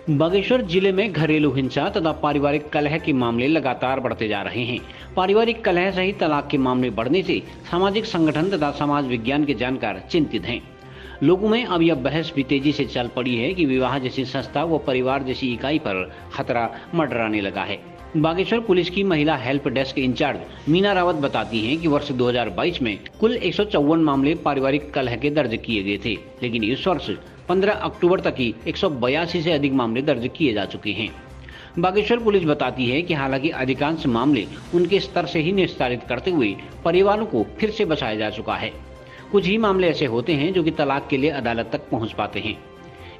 बागेश्वर जिले में घरेलू हिंसा तथा पारिवारिक कलह के मामले लगातार बढ़ते जा रहे हैं। पारिवारिक कलह सहित तलाक के मामले बढ़ने से सामाजिक संगठन तथा समाज विज्ञान के जानकार चिंतित हैं। लोगों में अब यह बहस भी तेजी से चल पड़ी है कि विवाह जैसी संस्था व परिवार जैसी इकाई पर खतरा मंडराने लगा है। बागेश्वर पुलिस की महिला help desk incharge Meena Rawat बताती हैं कि वर्ष 2022 में कुल 154 मामले पारिवारिक कलह के दर्ज किए गए थे, लेकिन इस वर्ष 15 अक्टूबर तक ही 182 से अधिक मामले दर्ज किए जा चुके हैं। बागेश्वर पुलिस बताती है कि हालांकि अधिकांश मामले उनके स्तर से ही निस्तारित करते हुए परिवारों को फिर से बचाया जा चुका है। कुछ ही मामले ऐसे होते हैं जो कि तलाक के लिए अदालत तक पहुंच पाते हैं।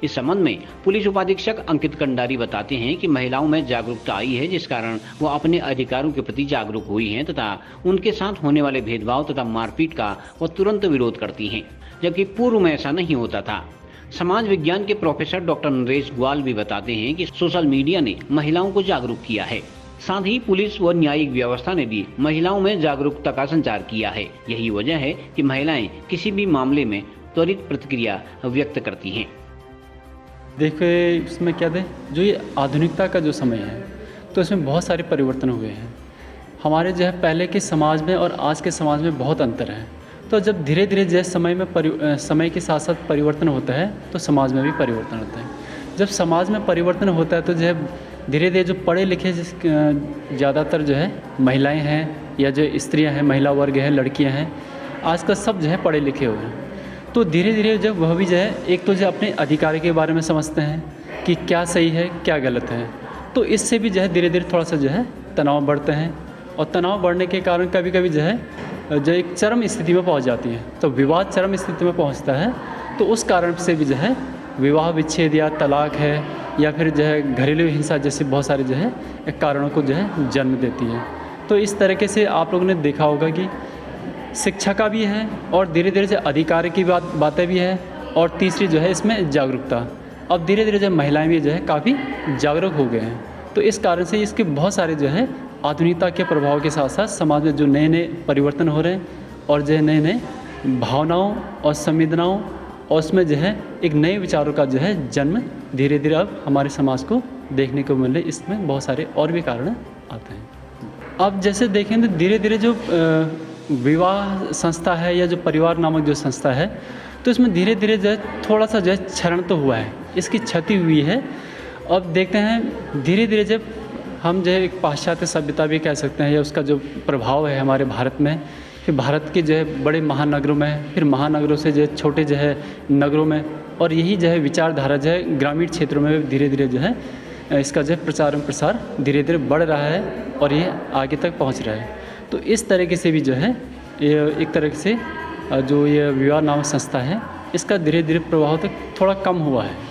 इस संबंध में पुलिस उपाधीक्षक अंकित कंडारी बताते हैं कि महिलाओं में जागरूकता आई है, जिस कारण वो अपने अधिकारों के प्रति जागरूक हुई हैं तथा उनके साथ होने वाले भेदभाव तथा मारपीट का वो तुरंत विरोध करती हैं, जबकि पूर्व में ऐसा नहीं होता था। समाज विज्ञान के प्रोफेसर डॉक्टर नरेश ग्वाल भी बताते हैं कि सोशल मीडिया ने महिलाओं को जागरूक किया है। साथ ही पुलिस व न्यायिक व्यवस्था ने भी महिलाओं में जागरूकता का संचार किया है। यही वजह है कि महिलाएं किसी भी मामले में त्वरित प्रतिक्रिया व्यक्त करती हैं। देखिए, इसमें क्या दें, जो ये आधुनिकता का जो समय है तो इसमें बहुत सारे परिवर्तन हुए हैं। हमारे जो है पहले के समाज में और आज के समाज में बहुत अंतर है। तो जब धीरे धीरे जैसे समय के साथ साथ परिवर्तन होता है तो समाज में भी परिवर्तन होता है। जब समाज में परिवर्तन होता है तो जो है धीरे धीरे जो पढ़े लिखे ज़्यादातर जो है महिलाएं हैं या जो स्त्रियां हैं, महिला वर्ग है, लड़कियां हैं, आजकल सब जो है पढ़े लिखे हुए हैं। तो धीरे धीरे जब वह भी जो है एक तो जो अपने अधिकार के बारे में समझते हैं कि क्या सही है क्या गलत है, तो इससे भी जो है धीरे धीरे थोड़ा सा जो है तनाव बढ़ते हैं। और तनाव बढ़ने के कारण कभी कभी जो एक चरम स्थिति में पहुंच जाती है। तो विवाद चरम स्थिति में पहुंचता है, तो उस कारण से भी जो है विवाह विच्छेद या तलाक है या फिर जो है घरेलू हिंसा जैसे बहुत सारे जो है कारणों को जो है जन्म देती है। तो इस तरीके से आप लोगों ने देखा होगा कि शिक्षा का भी है और धीरे धीरे से अधिकार की बातें भी है, और तीसरी जो है इसमें जागरूकता। अब धीरे धीरे जो महिलाएं भी जो है काफ़ी जागरूक हो गए हैं। तो इस कारण से इसके बहुत सारे जो है आधुनिकता के प्रभाव के साथ साथ समाज में जो नए नए परिवर्तन हो रहे हैं और जो है नए नए भावनाओं और संवेदनाओं और उसमें जो है एक नए विचारों का जो है जन्म धीरे धीरे अब हमारे समाज को देखने को मिल रहे। इसमें बहुत सारे और भी कारण आते हैं। अब जैसे देखें तो धीरे धीरे जो विवाह संस्था है या जो परिवार नामक जो संस्था है, तो इसमें धीरे धीरे जो है थोड़ा सा जो है क्षरण तो हुआ है, इसकी क्षति हुई है। अब देखते हैं धीरे धीरे जब हम जो है एक पाश्चात्य सभ्यता भी कह सकते हैं या उसका जो प्रभाव है हमारे भारत में, फिर भारत के जो है बड़े महानगरों में, फिर महानगरों से जो है छोटे जो है नगरों में, और यही जो है विचारधारा जो है ग्रामीण क्षेत्रों में धीरे धीरे जो है इसका जो है प्रचार प्रसार धीरे धीरे बढ़ रहा है और ये आगे तक पहुंच रहा है। तो इस तरीके से भी जो है ये एक तरह से जो ये विवाह नामक संस्था है इसका धीरे धीरे प्रभाव तक थोड़ा कम हुआ है।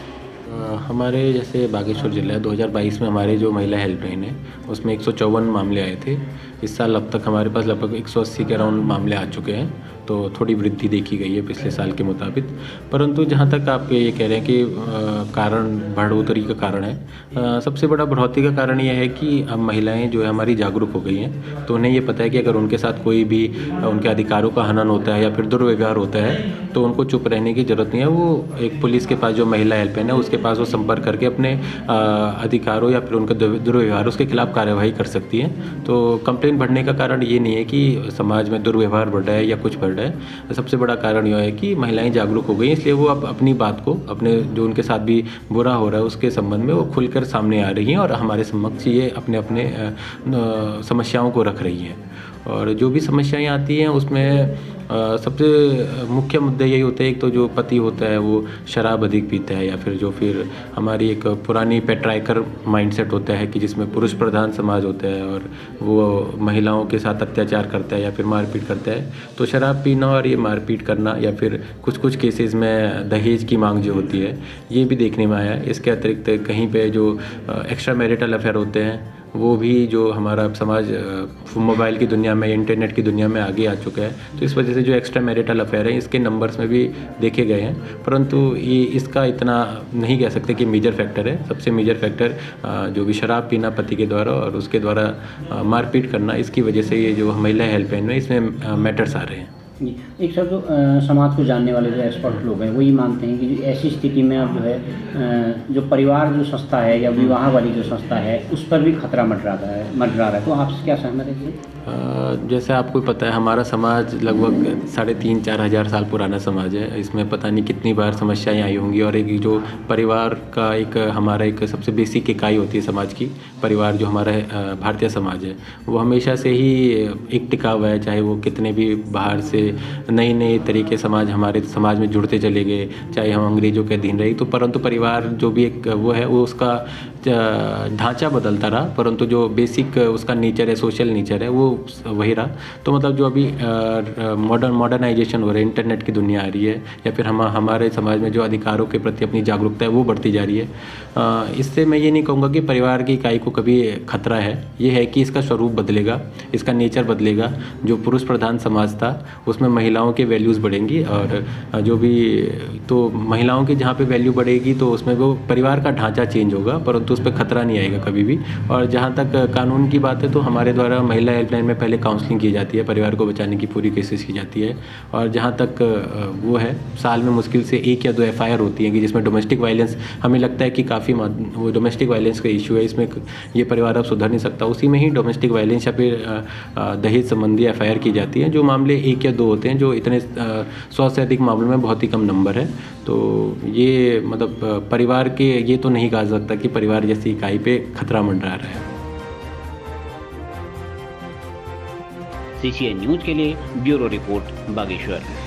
हमारे जैसे बागेश्वर जिला 2022 में हमारे जो महिला हेल्पलाइन है उसमें 154 मामले आए थे। इस साल अब तक हमारे पास लगभग 180 के अराउंड मामले आ चुके हैं, तो थोड़ी वृद्धि देखी गई है पिछले साल के मुताबिक। परंतु जहाँ तक आप ये कह रहे हैं कि कारण बढ़ोतरी का कारण है, सबसे बड़ा बढ़ोतरी का कारण यह है कि अब महिलाएं जो है हमारी जागरूक हो गई हैं। तो उन्हें ये पता है कि अगर उनके साथ कोई भी उनके अधिकारों का हनन होता है या फिर दुर्व्यवहार होता है तो उनको चुप रहने की ज़रूरत नहीं है। वो एक पुलिस के पास जो महिला हेल्पलाइन है उसके पास वो संपर्क करके अपने अधिकारों या फिर उनके दुर्व्यवहार उसके खिलाफ कार्यवाही कर सकती हैं। तो कंप्लेंट बढ़ने का कारण ये नहीं है कि समाज में दुर्व्यवहार बढ़ रहा है या कुछ बढ़ रहा है। सबसे बड़ा कारण यह है कि महिलाएं जागरूक हो गई, इसलिए वो अब अपनी बात को, अपने जो उनके साथ भी बुरा हो रहा है उसके संबंध में वो खुलकर सामने आ रही हैं और हमारे समक्ष ये अपने अपने समस्याओं को रख रही हैं। और जो भी समस्याएं आती हैं उसमें सबसे मुख्य मुद्दे यही होते हैं, एक तो जो पति होता है वो शराब अधिक पीता है, या फिर हमारी एक पुरानी पेट्राइकर माइंडसेट होता है कि जिसमें पुरुष प्रधान समाज होता है और वो महिलाओं के साथ अत्याचार करता है या फिर मारपीट करता है। तो शराब पीना और ये मारपीट करना या फिर कुछ केसेस में दहेज की मांग जो होती है ये भी देखने में आया है। इसके अतिरिक्त कहीं पे जो एक्स्ट्रा मैरिटल अफेयर होते हैं वो भी जो हमारा समाज मोबाइल की दुनिया में, इंटरनेट की दुनिया में आगे आ चुका है, तो इस वजह से जो एक्स्ट्रा मैरिटल अफेयर है इसके नंबर्स में भी देखे गए हैं। परंतु ये इसका इतना नहीं कह सकते कि मेजर फैक्टर है। सबसे मेजर फैक्टर जो भी शराब पीना पति के द्वारा और उसके द्वारा मारपीट करना, इसकी वजह से ये जो महिला हेल्पलाइन में इसमें मैटर्स आ रहे हैं। जी, एक सर जो समाज को जानने वाले जो एक्सपर्ट लोग हैं वो ये मानते हैं कि ऐसी स्थिति में अब जो है जो परिवार जो संस्था है या विवाह वाली जो संस्था है उस पर भी खतरा मंडरा रहा है, तो आपसे क्या सहमत है इससे? जैसे आपको पता है हमारा समाज लगभग 3,500-4 हज़ार साल पुराना समाज है। इसमें पता नहीं कितनी बार समस्याएं आई होंगी और एक जो परिवार का एक हमारा एक सबसे बेसिक इकाई होती है समाज की, परिवार जो हमारा भारतीय समाज है वो हमेशा से ही एक टिका हुआ है। चाहे वो कितने भी बाहर से नए तरीके समाज हमारे समाज में जुड़ते चले गए, चाहे हम अंग्रेज़ों के अधीन रहे, तो परंतु परिवार जो भी एक वो है वो उसका ढांचा बदलता रहा, परंतु जो बेसिक उसका नेचर है, सोशल नेचर है, वो वही रहा। तो मतलब जो अभी मॉडर्नाइजेशन हो रहा है, इंटरनेट की दुनिया आ रही है, या फिर हमारे समाज में जो अधिकारों के प्रति अपनी जागरूकता है वो बढ़ती जा रही है। इससे मैं ये नहीं कहूँगा कि परिवार की इकाई को कभी खतरा है, ये है कि इसका स्वरूप बदलेगा, इसका नेचर बदलेगा। जो पुरुष प्रधान समाज था उसमें महिलाओं के वैल्यूज़ बढ़ेंगी, और जो भी तो महिलाओं की जहाँ पे वैल्यू बढ़ेगी तो उसमें वो परिवार का ढांचा चेंज होगा, परंतु उस पर खतरा नहीं आएगा कभी भी। और जहाँ तक कानून की बात है तो हमारे द्वारा महिला हेल्पलाइन में पहले काउंसलिंग की जाती है, परिवार को बचाने की पूरी कोशिश की जाती है। और जहाँ तक वो है, साल में मुश्किल से 1 या 2 FIR होती है कि जिसमें डोमेस्टिक वायलेंस, हमें लगता है कि काफ़ी वो डोमेस्टिक वायलेंस का इशू है, इसमें ये परिवार अब सुधर नहीं सकता, उसी में ही डोमेस्टिक वायलेंस या फिर दहेज संबंधी FIR की जाती है। जो मामले 1 या 2 होते हैं, जो इतने 100 से अधिक मामलों में बहुत ही कम नंबर है। तो ये मतलब परिवार के ये तो नहीं कहा सकता कि परिवार जैसी इकाई पे खतरा मंडरा रहा है। CCN न्यूज़ के लिए ब्यूरो रिपोर्ट बागेश्वर।